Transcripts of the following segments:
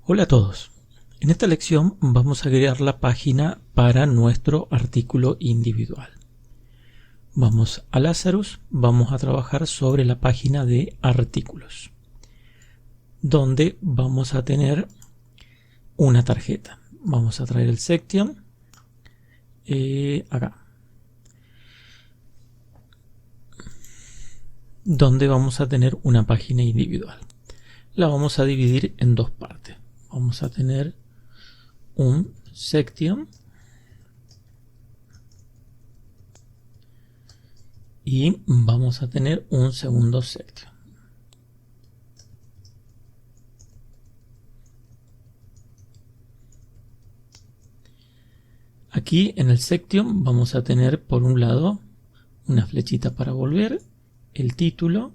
Hola a todos. En esta lección vamos a crear la página para nuestro artículo individual. Vamos a Lazarus, vamos a trabajar sobre la página de artículos, donde vamos a tener una tarjeta. Vamos a traer el section acá, donde vamos a tener una página individual. La vamos a dividir en dos partes. Vamos a tener un section y vamos a tener un segundo section. Aquí en el section vamos a tener por un lado una flechita para volver, el título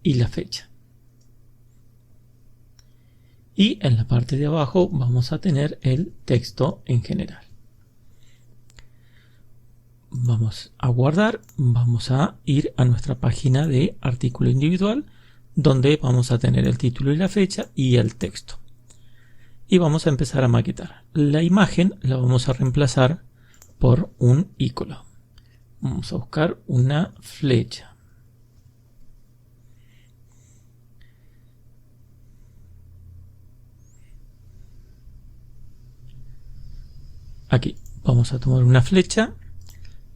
y la fecha. Y en la parte de abajo vamos a tener el texto en general. Vamos a guardar, vamos a ir a nuestra página de artículo individual, donde vamos a tener el título y la fecha y el texto. Y vamos a empezar a maquetar. La imagen la vamos a reemplazar por un icono. Vamos a buscar una flecha. Aquí vamos a tomar una flecha,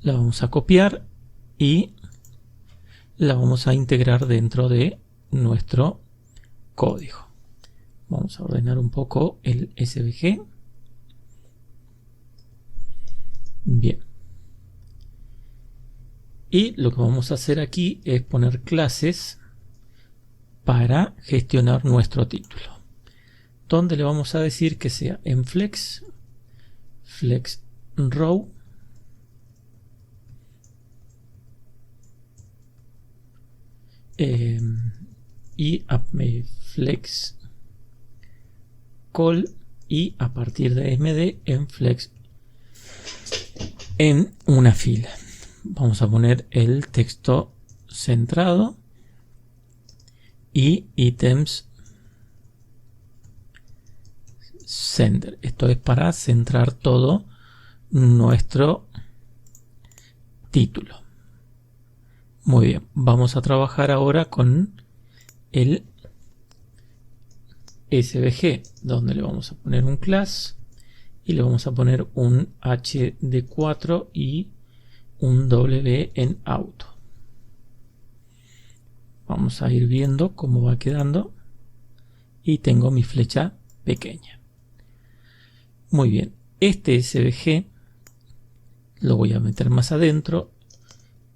la vamos a copiar y la vamos a integrar dentro de nuestro código. Vamos a ordenar un poco el SVG. Bien. Y lo que vamos a hacer aquí es poner clases para gestionar nuestro título, donde le vamos a decir que sea en flex row y flex call y a partir de md en flex en una fila. Vamos a poner el texto centrado y items center. Esto es para centrar todo nuestro título. Muy bien, vamos a trabajar ahora con el SVG, donde le vamos a poner un class y le vamos a poner un HD4 y un W en auto. Vamos a ir viendo cómo va quedando y tengo mi flecha pequeña. Muy bien, este SVG lo voy a meter más adentro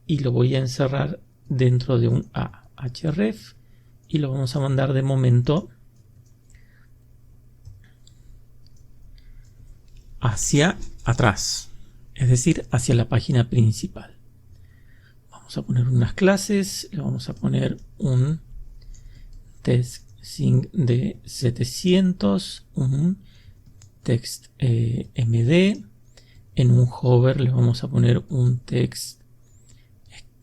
y lo voy a encerrar dentro de un ahref y lo vamos a mandar de momento hacia atrás, es decir, hacia la página principal. Vamos a poner unas clases, le vamos a poner un textsync de 700, un text md, en un hover le vamos a poner un text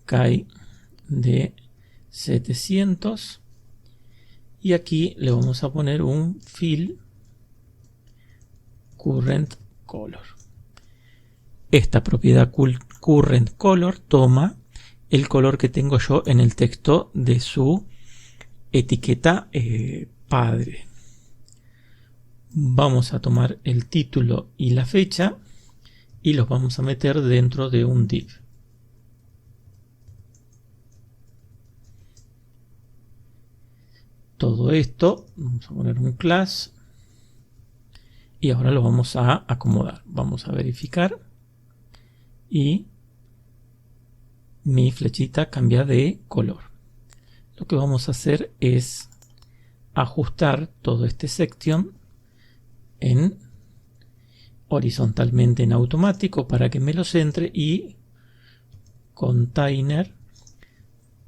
sky de 700 y aquí le vamos a poner un fill current color. Esta propiedad current color toma el color que tengo yo en el texto de su etiqueta padre. Vamos a tomar el título y la fecha y los vamos a meter dentro de un div. Todo esto, vamos a poner un class y ahora lo vamos a acomodar. Vamos a verificar y mi flechita cambia de color. Lo que vamos a hacer es ajustar todo este section en horizontalmente en automático para que me lo centre y container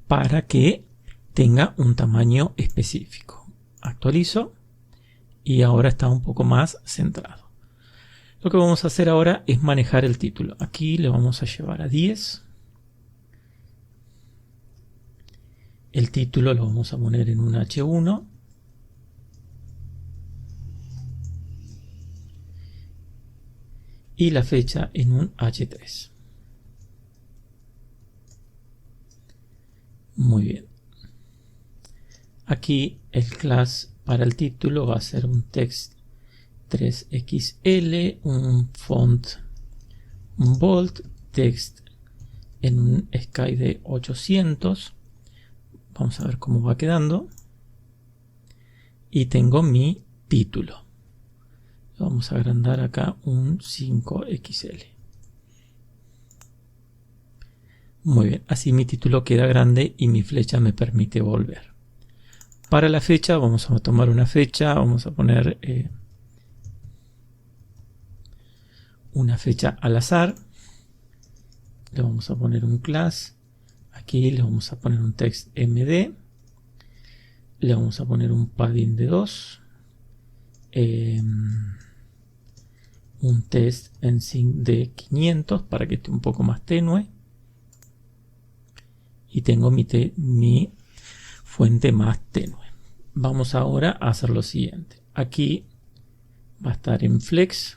para que tenga un tamaño específico. Actualizo y ahora está un poco más centrado. Lo que vamos a hacer ahora es manejar el título. Aquí le vamos a llevar a 10 El título lo vamos a poner en un H1. Y la fecha en un H3. Muy bien. Aquí el class para el título va a ser un text 3XL, un font bold, text en un sky de 800. Vamos a ver cómo va quedando. Y tengo mi título. Vamos a agrandar acá un 5XL. Muy bien, así mi título queda grande y mi flecha me permite volver. Para la fecha vamos a tomar una fecha, vamos a poner una fecha al azar. Le vamos a poner un class. Aquí le vamos a poner un text md. Le vamos a poner un padding de 2. Un text en sync de 500 para que esté un poco más tenue. Y tengo mi fuente más tenue. Vamos ahora a hacer lo siguiente. Aquí va a estar en flex.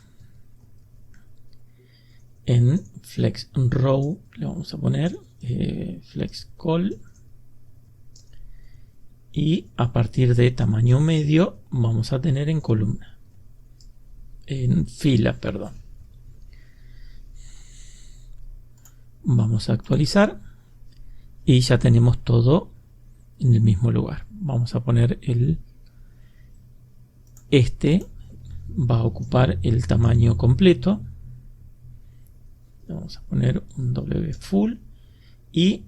En flex row le vamos a poner flex call. Y a partir de tamaño medio vamos a tener en columna. En fila, perdón. Vamos a actualizar. Y ya tenemos todo en el mismo lugar. Vamos a poner este va a ocupar el tamaño completo. Vamos a poner un W full y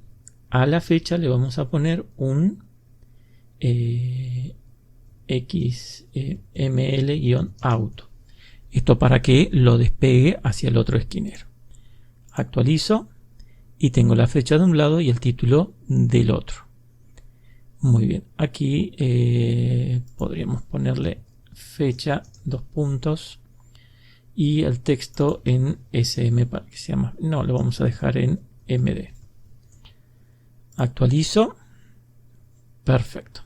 a la fecha le vamos a poner un XML-auto. Esto para que lo despegue hacia el otro esquinero. Actualizo y tengo la fecha de un lado y el título del otro. Muy bien, aquí podríamos ponerle fecha, 2 puntos y el texto en SM para que sea más. No, lo vamos a dejar en MD. Actualizo. Perfecto.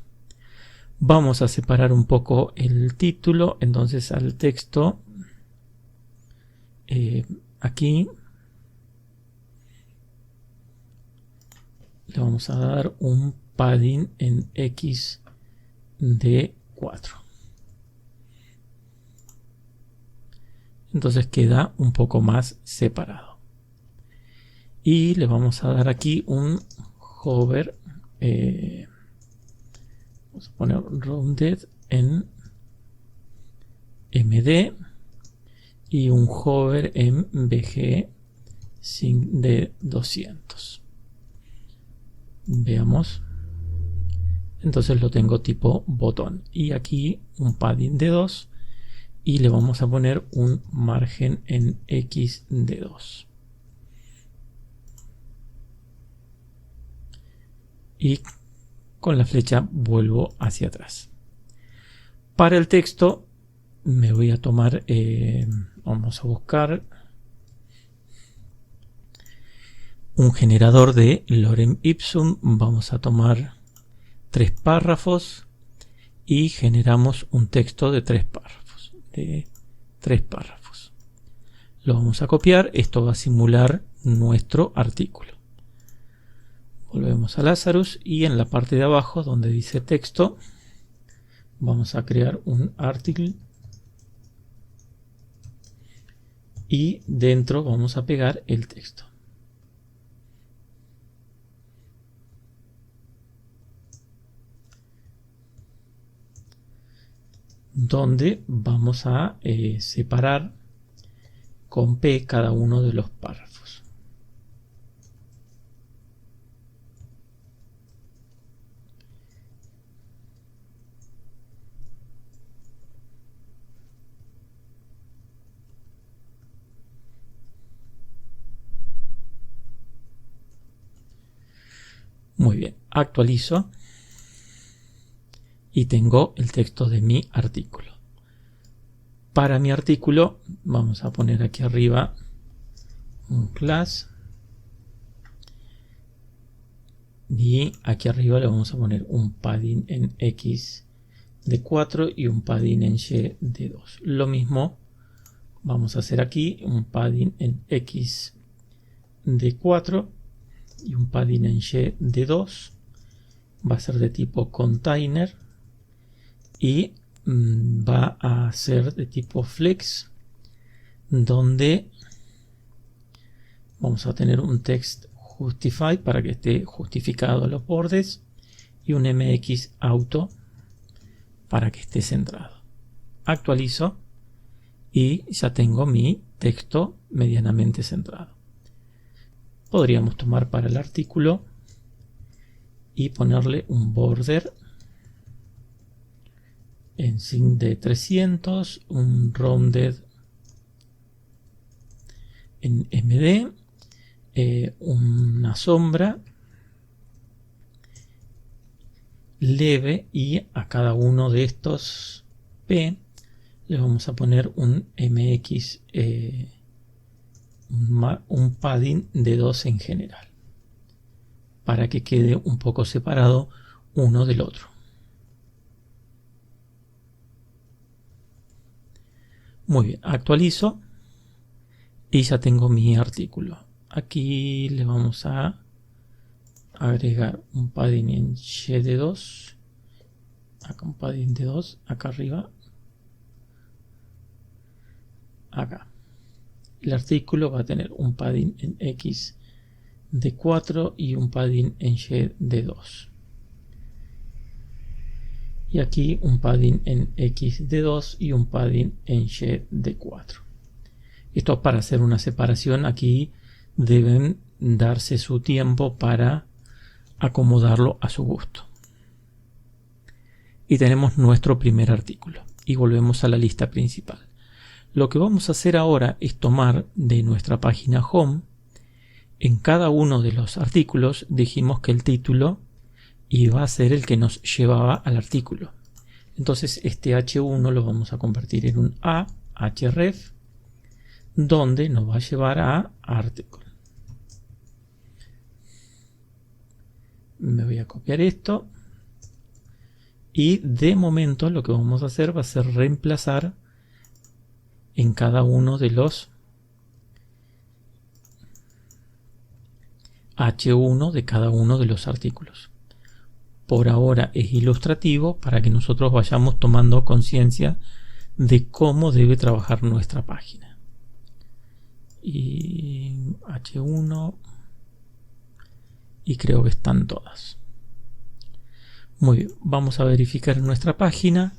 Vamos a separar un poco el título, entonces al texto aquí le vamos a dar un padding en X de 4. Entonces queda un poco más separado. Y le vamos a dar aquí un hover. Vamos a poner rounded en MD. Y un hover en BG de 200. Veamos. Entonces lo tengo tipo botón. Y aquí un padding de 2. Y le vamos a poner un margen en X de 2. Y con la flecha vuelvo hacia atrás. Para el texto me voy a tomar, vamos a buscar un generador de lorem ipsum. Vamos a tomar 3 párrafos y generamos un texto de 3 párrafos. Lo vamos a copiar. Esto va a simular nuestro artículo. Volvemos a Lazarus y en la parte de abajo donde dice texto vamos a crear un article y dentro vamos a pegar el texto. Donde vamos a separar con P cada uno de los párrafos. Muy bien, actualizo y tengo el texto de mi artículo. Para mi artículo vamos a poner aquí arriba un class Y aquí arriba le vamos a poner un padding en X de 4 y un padding en Y de 2. Lo mismo vamos a hacer aquí, un padding en X de 4 y un padding en Y de 2. Va a ser de tipo container y va a ser de tipo flex, donde vamos a tener un text justify para que esté justificado los bordes y un mx auto para que esté centrado. Actualizo y ya tengo mi texto medianamente centrado. Podríamos tomar para el artículo y ponerle un border en sin de 300, un rounded en MD, una sombra leve, y a cada uno de estos P le vamos a poner un MX, un padding de 2 en general, para que quede un poco separado uno del otro. Muy bien, actualizo y ya tengo mi artículo. Aquí le vamos a agregar un padding en Y de 2, acá un padding de 2, acá arriba, acá. El artículo va a tener un padding en X de 4 y un padding en Y de 2. Y aquí un padding en X de 2 y un padding en Y de 4. Esto para hacer una separación. Aquí deben darse su tiempo para acomodarlo a su gusto. Y tenemos nuestro primer artículo. Y volvemos a la lista principal. Lo que vamos a hacer ahora es tomar de nuestra página home. En cada uno de los artículos dijimos que el título iba a ser el que nos llevaba al artículo. Entonces este H1 lo vamos a convertir en un A, href, donde nos va a llevar a article. Me voy a copiar esto. Y de momento lo que vamos a hacer va a ser reemplazar en cada uno de los H1 de cada uno de los artículos. Por ahora es ilustrativo para que nosotros vayamos tomando conciencia de cómo debe trabajar nuestra página. Y H1, y creo que están todas. Muy bien, vamos a verificar en nuestra página.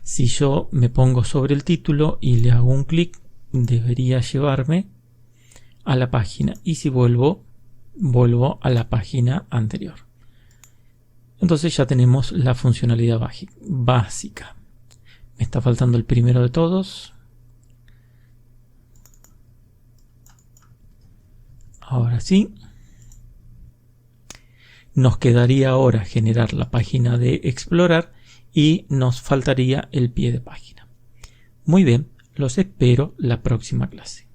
Si yo me pongo sobre el título y le hago un clic, debería llevarme a la página. Y si vuelvo a la página anterior. Entonces ya tenemos la funcionalidad básica. Me está faltando el primero de todos. Ahora sí. Nos quedaría ahora generar la página de explorar y nos faltaría el pie de página. Muy bien, los espero la próxima clase.